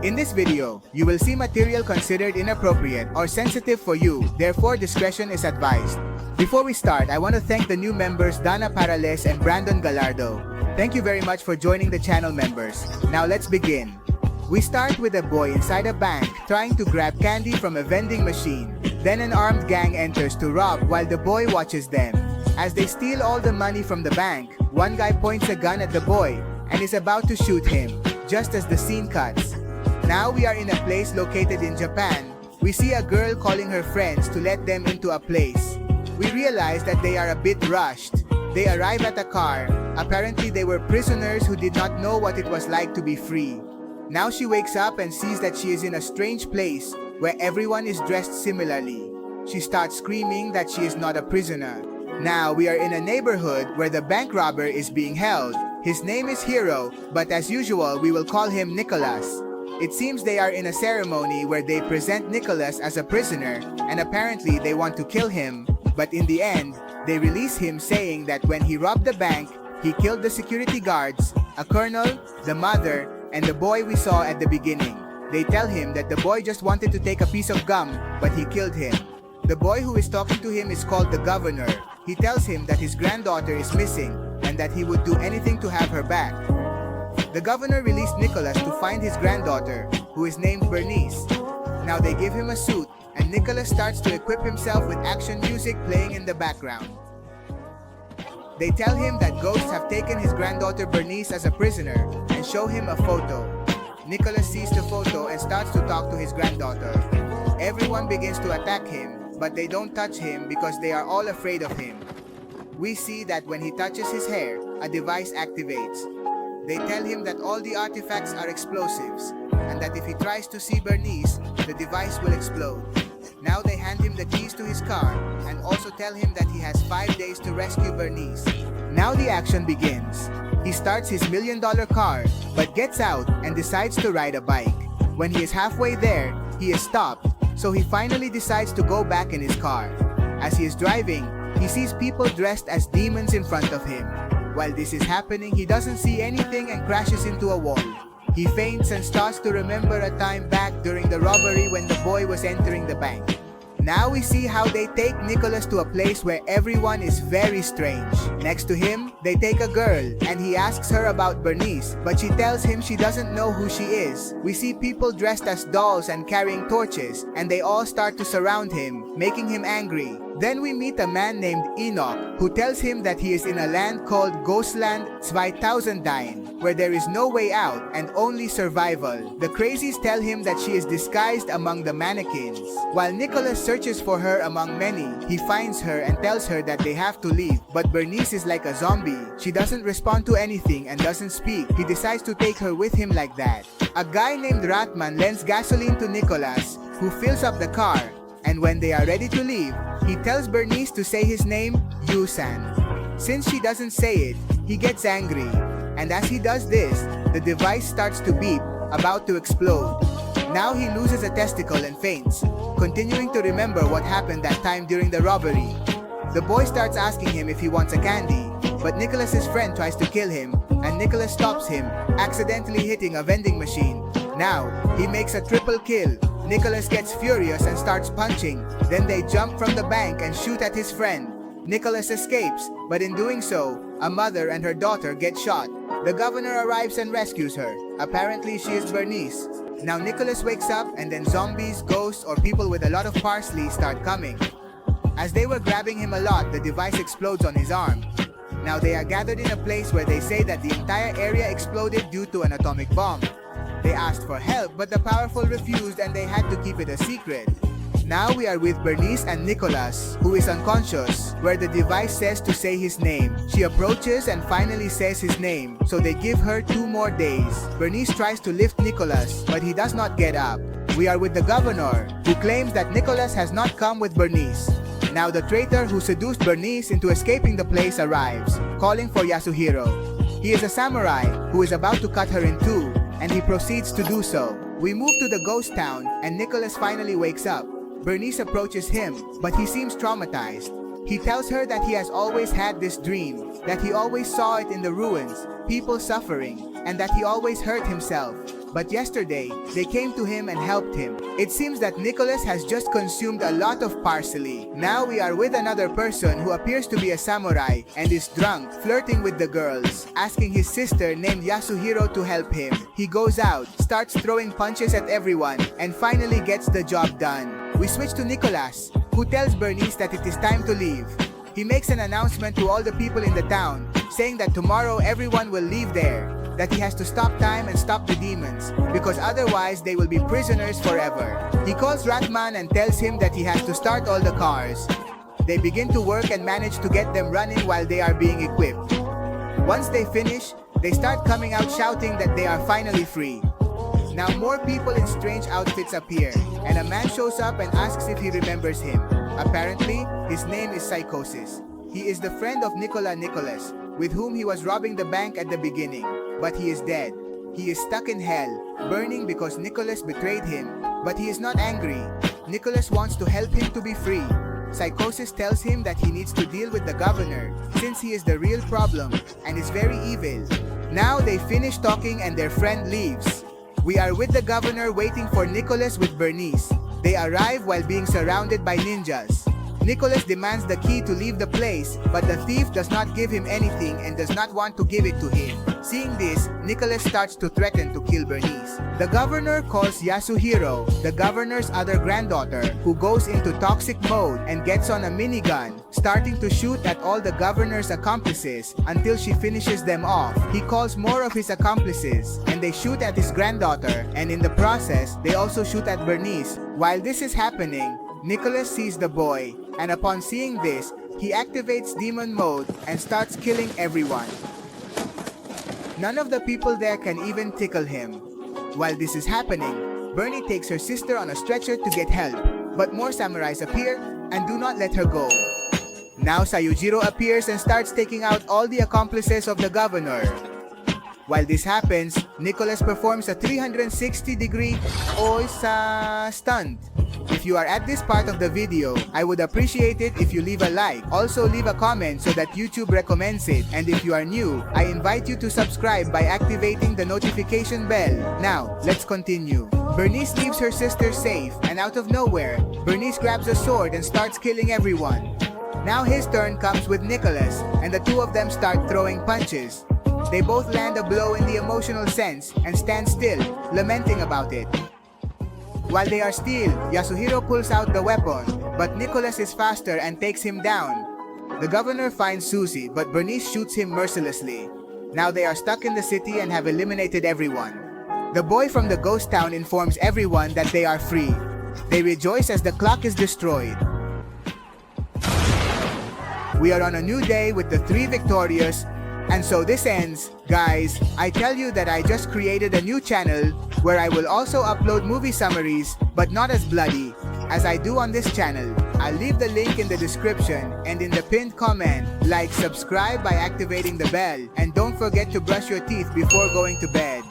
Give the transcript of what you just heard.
In this video, you will see material considered inappropriate or sensitive for you, therefore discretion is advised. Before we start, I want to thank the new members Dana Parales and Brandon Gallardo. Thank you very much for joining the channel, members. Now let's begin. We start with a boy inside a bank trying to grab candy from a vending machine. Then an armed gang enters to rob while the boy watches them. As they steal all the money from the bank, one guy points a gun at the boy and is about to shoot him, just as the scene cuts. Now we are in a place located in Japan. We see a girl calling her friends to let them into a place. We realize that they are a bit rushed. They arrive at a car. Apparently they were prisoners who did not know what it was like to be free. Now she wakes up and sees that she is in a strange place where everyone is dressed similarly. She starts screaming that she is not a prisoner. Now we are in a neighborhood where the bank robber is being held. His name is Hiro, but as usual we will call him Nicholas. It seems they are in a ceremony where they present Nicholas as a prisoner, and apparently they want to kill him, but in the end, they release him saying that when he robbed the bank, he killed the security guards, a colonel, the mother, and the boy we saw at the beginning. They tell him that the boy just wanted to take a piece of gum, but he killed him. The boy who is talking to him is called the governor. He tells him that his granddaughter is missing, and that he would do anything to have her back. The governor released Nicholas to find his granddaughter, who is named Bernice. Now they give him a suit, and Nicholas starts to equip himself with action music playing in the background. They tell him that ghosts have taken his granddaughter Bernice as a prisoner and show him a photo. Nicholas sees the photo and starts to talk to his granddaughter. Everyone begins to attack him, but they don't touch him because they are all afraid of him. We see that when he touches his hair, a device activates. They tell him that all the artifacts are explosives, and that if he tries to see Bernice, the device will explode. Now they hand him the keys to his car, and also tell him that he has 5 days to rescue Bernice. Now the action begins. He starts his $1 million car, but gets out and decides to ride a bike. When he is halfway there, he is stopped, so he finally decides to go back in his car. As he is driving, he sees people dressed as demons in front of him. While this is happening, he doesn't see anything and crashes into a wall. He faints and starts to remember a time back during the robbery when the boy was entering the bank. Now we see how they take Nicholas to a place where everyone is very strange. Next to him, they take a girl, and he asks her about Bernice, but she tells him she doesn't know who she is. We see people dressed as dolls and carrying torches, and they all start to surround him, making him angry. Then we meet a man named Enoch, who tells him that he is in a land called Ghostland 2009, where there is no way out and only survival. The crazies tell him that she is disguised among the mannequins. While Nicholas searches for her among many, he finds her and tells her that they have to leave. But Bernice is like a zombie. She doesn't respond to anything and doesn't speak. He decides to take her with him like that. A guy named Ratman lends gasoline to Nicholas, who fills up the car. And when they are ready to leave, he tells Bernice to say his name, Yusan. Since she doesn't say it, he gets angry. And as he does this, the device starts to beep, about to explode. Now he loses a testicle and faints, continuing to remember what happened that time during the robbery. The boy starts asking him if he wants a candy, but Nicholas's friend tries to kill him, and Nicholas stops him, accidentally hitting a vending machine. Now, he makes a triple kill. Nicholas gets furious and starts punching. Then they jump from the bank and shoot at his friend. Nicholas escapes, but in doing so, a mother and her daughter get shot. The governor arrives and rescues her. Apparently she is Bernice. Now Nicholas wakes up, and then zombies, ghosts, or people with a lot of parsley start coming. As they were grabbing him a lot, the device explodes on his arm. Now they are gathered in a place where they say that the entire area exploded due to an atomic bomb. They asked for help, but the powerful refused and they had to keep it a secret. Now we are with Bernice and Nicholas, who is unconscious, where the device says to say his name. She approaches and finally says his name, so they give her 2 more days. Bernice tries to lift Nicholas, but he does not get up. We are with the governor, who claims that Nicholas has not come with Bernice. Now the traitor who seduced Bernice into escaping the place arrives, calling for Yasuhiro. He is a samurai who is about to cut her in 2, and he proceeds to do so. We move to the ghost town, and Nicholas finally wakes up. Bernice approaches him, but he seems traumatized. He tells her that he has always had this dream, that he always saw it in the ruins, people suffering, and that he always hurt himself. But yesterday, they came to him and helped him. It seems that Nicholas has just consumed a lot of parsley. Now we are with another person who appears to be a samurai and is drunk, flirting with the girls, asking his sister named Yasuhiro to help him. He goes out, starts throwing punches at everyone, and finally gets the job done. We switch to Nicholas, who tells Bernice that it is time to leave. He makes an announcement to all the people in the town, saying that tomorrow everyone will leave there, that he has to stop time and stop the demons, because otherwise they will be prisoners forever. He calls Ratman and tells him that he has to start all the cars. They begin to work and manage to get them running while they are being equipped. Once they finish, they start coming out shouting that they are finally free. Now more people in strange outfits appear, and a man shows up and asks if he remembers him. Apparently, his name is Psychosis. He is the friend of Nicholas, with whom he was robbing the bank at the beginning, but he is dead. He is stuck in hell, burning because Nicholas betrayed him, but he is not angry. Nicholas wants to help him to be free. Psychosis tells him that he needs to deal with the governor, since he is the real problem, and is very evil. Now they finish talking and their friend leaves. We are with the governor waiting for Nicholas with Bernice. They arrive while being surrounded by ninjas. Nicholas demands the key to leave the place, but the thief does not give him anything and does not want to give it to him. Seeing this, Nicholas starts to threaten to kill Bernice. The governor calls Yasuhiro, the governor's other granddaughter, who goes into toxic mode and gets on a minigun, starting to shoot at all the governor's accomplices until she finishes them off. He calls more of his accomplices, and they shoot at his granddaughter, and in the process, they also shoot at Bernice. While this is happening, Nicholas sees the boy, and upon seeing this, he activates demon mode and starts killing everyone. None of the people there can even tickle him. While this is happening, Bernie takes her sister on a stretcher to get help, but more samurais appear and do not let her go. Now Sayujiro appears and starts taking out all the accomplices of the governor. While this happens, Nicholas performs a 360-degree Oisa stunt. If you are at this part of the video, I would appreciate it if you leave a like. Also leave a comment so that YouTube recommends it. And if you are new, I invite you to subscribe by activating the notification bell. Now, let's continue. Bernice leaves her sister safe, and out of nowhere, Bernice grabs a sword and starts killing everyone. Now his turn comes with Nicholas, and the two of them start throwing punches. They both land a blow in the emotional sense and stand still, lamenting about it. While they are still, Yasuhiro pulls out the weapon, but Nicholas is faster and takes him down. The governor finds Susie, but Bernice shoots him mercilessly. Now they are stuck in the city and have eliminated everyone. The boy from the ghost town informs everyone that they are free. They rejoice as the clock is destroyed. We are on a new day with the 3 victorious. And so this ends. Guys, I tell you that I just created a new channel where I will also upload movie summaries, but not as bloody as I do on this channel. I'll leave the link in the description and in the pinned comment. Like, subscribe by activating the bell, and don't forget to brush your teeth before going to bed.